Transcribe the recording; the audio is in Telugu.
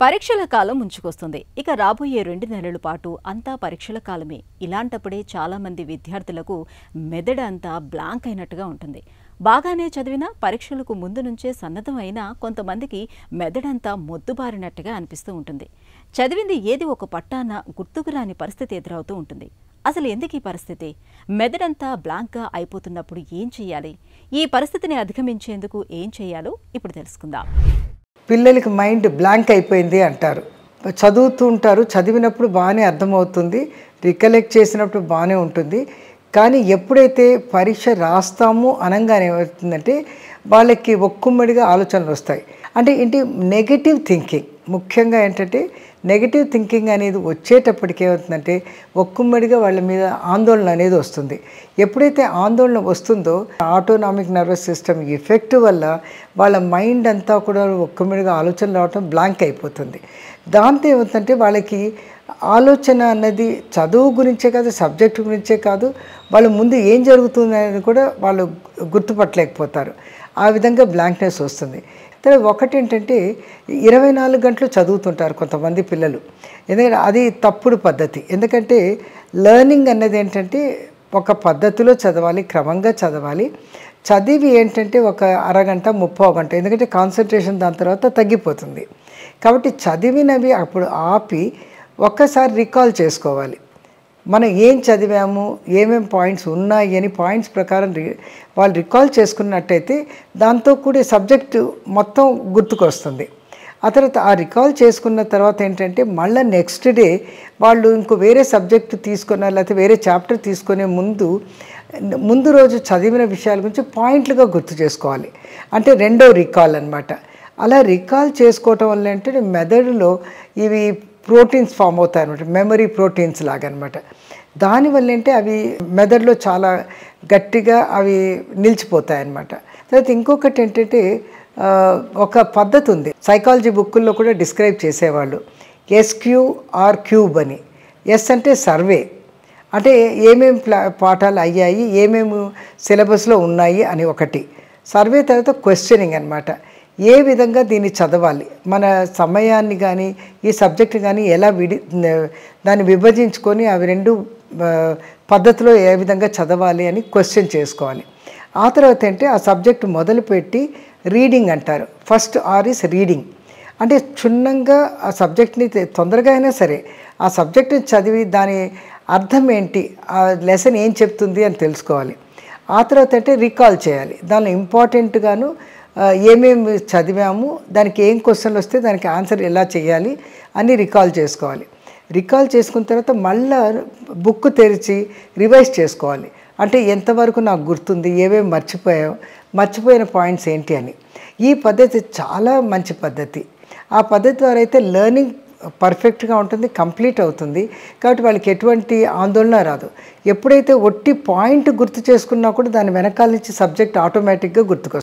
పరీక్షల కాలం ముంచుకొస్తుంది. ఇక రాబోయే 2 నెలల పాటు అంతా పరీక్షల కాలమే. ఇలాంటప్పుడే చాలామంది విద్యార్థులకు మెదడు అంతా బ్లాంక్ అయినట్టుగా ఉంటుంది. బాగానే చదివినా పరీక్షలకు ముందు నుంచే సన్నద్ధం అయినా కొంతమందికి మెదడంతా మొద్దుబారినట్టుగా అనిపిస్తూ ఉంటుంది. చదివింది ఏది ఒక పట్టాన గుర్తుకు రాని పరిస్థితి ఎదురవుతూ ఉంటుంది. అసలు ఎందుకు ఈ పరిస్థితి? మెదడంతా బ్లాంక్గా అయిపోతున్నప్పుడు ఏం చేయాలి? ఈ పరిస్థితిని అధిగమించేందుకు ఏం చేయాలో ఇప్పుడు తెలుసుకుందాం. పిల్లలకి మైండ్ బ్లాంక్ అయిపోయింది అంటారు. చదువుతూ ఉంటారు, చదివినప్పుడు బాగానే అర్థమవుతుంది, రికలెక్ట్ చేసినప్పుడు బాగానే ఉంటుంది. కానీ ఎప్పుడైతే పరీక్ష రాస్తామో అనగానే ఏమవుతుందంటే వాళ్ళకి ఒక్కుమ్మడిగా ఆలోచనలు వస్తాయి. అంటే ఏంటి, నెగటివ్ థింకింగ్. ముఖ్యంగా ఏంటంటే నెగటివ్ థింకింగ్ అనేది వచ్చేటప్పటికి ఏమవుతుందంటే ఒక్కుమ్మడిగా వాళ్ళ మీద ఆందోళన అనేది వస్తుంది. ఎప్పుడైతే ఆందోళన వస్తుందో ఆటోనామిక్ నర్వస్ సిస్టమ్ ఎఫెక్ట్ వల్ల వాళ్ళ మైండ్ అంతా కూడా ఒక్కుమ్మడిగా ఆలోచన రావటం బ్లాంక్ అయిపోతుంది. దాంతో ఏమవుతుందంటే వాళ్ళకి ఆలోచన అన్నది చదువు గురించే కాదు, సబ్జెక్టు గురించే కాదు, వాళ్ళు ముందు ఏం జరుగుతుంది అనేది కూడా వాళ్ళు గుర్తుపట్టలేకపోతారు. ఆ విధంగా బ్లాంక్నెస్ వస్తుంది. తర్వాత ఒకటి ఏంటంటే 24 గంటలు చదువుతుంటారు కొంతమంది పిల్లలు. ఎందుకంటే అది తప్పుడు పద్ధతి. ఎందుకంటే లెర్నింగ్ అన్నది ఏంటంటే ఒక పద్ధతిలో చదవాలి, క్రమంగా చదవాలి. చదివి ఏంటంటే ఒక అరగంట 30 గంట, ఎందుకంటే కాన్సన్ట్రేషన్ దాని తర్వాత తగ్గిపోతుంది. కాబట్టి చదివినవి అప్పుడు ఆపి ఒక్కసారి రికాల్ చేసుకోవాలి. మనం ఏం చదివాము, ఏమేం పాయింట్స్ ఉన్నాయి అని పాయింట్స్ ప్రకారం వాళ్ళు రికాల్ చేసుకున్నట్టయితే దాంతో కూడే సబ్జెక్టు మొత్తం గుర్తుకొస్తుంది. ఆ తర్వాత ఆ రికాల్ చేసుకున్న తర్వాత ఏంటంటే మళ్ళీ నెక్స్ట్ డే వాళ్ళు ఇంకో వేరే సబ్జెక్టు తీసుకున్న లేకపోతే వేరే చాప్టర్ తీసుకునే ముందు రోజు చదివిన విషయాల గురించి పాయింట్లుగా గుర్తు చేసుకోవాలి. అంటే రెండో రికాల్ అన్నమాట. అలా రికాల్ చేసుకోవటం వల్ల ఏంటంటే మెదడులో ఇవి ప్రోటీన్స్ ఫామ్ అవుతాయి అనమాట, మెమరీ ప్రోటీన్స్ లాగా అనమాట. దానివల్ల ఏంటంటే అవి మెదడులో చాలా గట్టిగా అవి నిలిచిపోతాయి అన్నమాట. తర్వాత ఇంకొకటి ఏంటంటే ఒక పద్ధతి ఉంది, సైకాలజీ బుక్కుల్లో కూడా డిస్క్రైబ్ చేసేవాళ్ళు, SQR క్యూబ్ అని. ఎస్ అంటే సర్వే, అంటే ఏమేమి పాఠాలు అయ్యాయి, ఏమేమి సిలబస్లో ఉన్నాయి అని ఒకటి. సర్వే తర్వాత క్వశ్చనింగ్ అనమాట. ఏ విధంగా దీన్ని చదవాలి, మన సమయాన్ని కానీ ఈ సబ్జెక్ట్ కానీ ఎలా దాన్ని విభజించుకొని అవి రెండు పద్ధతిలో ఏ విధంగా చదవాలి అని క్వశ్చన్ చేసుకోవాలి. ఆ తర్వాత ఏంటంటే ఆ సబ్జెక్ట్ మొదలుపెట్టి రీడింగ్ అంటారు. First R is reading. అంటే క్షుణ్ణంగా ఆ సబ్జెక్ట్ని తొందరగా అయినా సరే ఆ సబ్జెక్ట్ని చదివి దాని అర్థం ఏంటి, ఆ లెసన్ ఏం చెప్తుంది అని తెలుసుకోవాలి. ఆ తర్వాత అంటే రికాల్ చేయాలి. దానిలో ఇంపార్టెంట్గాను ఏమేమి చదివాము, దానికి ఏం క్వశ్చన్లు వస్తే దానికి ఆన్సర్ ఎలా చేయాలి అని రికాల్ చేసుకోవాలి. రికాల్ చేసుకున్న తర్వాత మళ్ళీ బుక్ తెరిచి రివైజ్ చేసుకోవాలి. అంటే ఎంతవరకు నాకు గుర్తుంది, ఏమేమి మర్చిపోయిన పాయింట్స్ ఏంటి అని. ఈ పద్ధతి చాలా మంచి పద్ధతి. ఆ పద్ధతి ద్వారా అయితే లెర్నింగ్ పర్ఫెక్ట్గా ఉంటుంది, కంప్లీట్ అవుతుంది. కాబట్టి వాళ్ళకి ఎటువంటి ఆందోళన రాదు. ఎప్పుడైతే ఒట్టి పాయింట్ గుర్తు చేసుకున్నా కూడా దాని వెనకాల నుంచి సబ్జెక్ట్ ఆటోమేటిక్గా గుర్తుకొస్తుంది.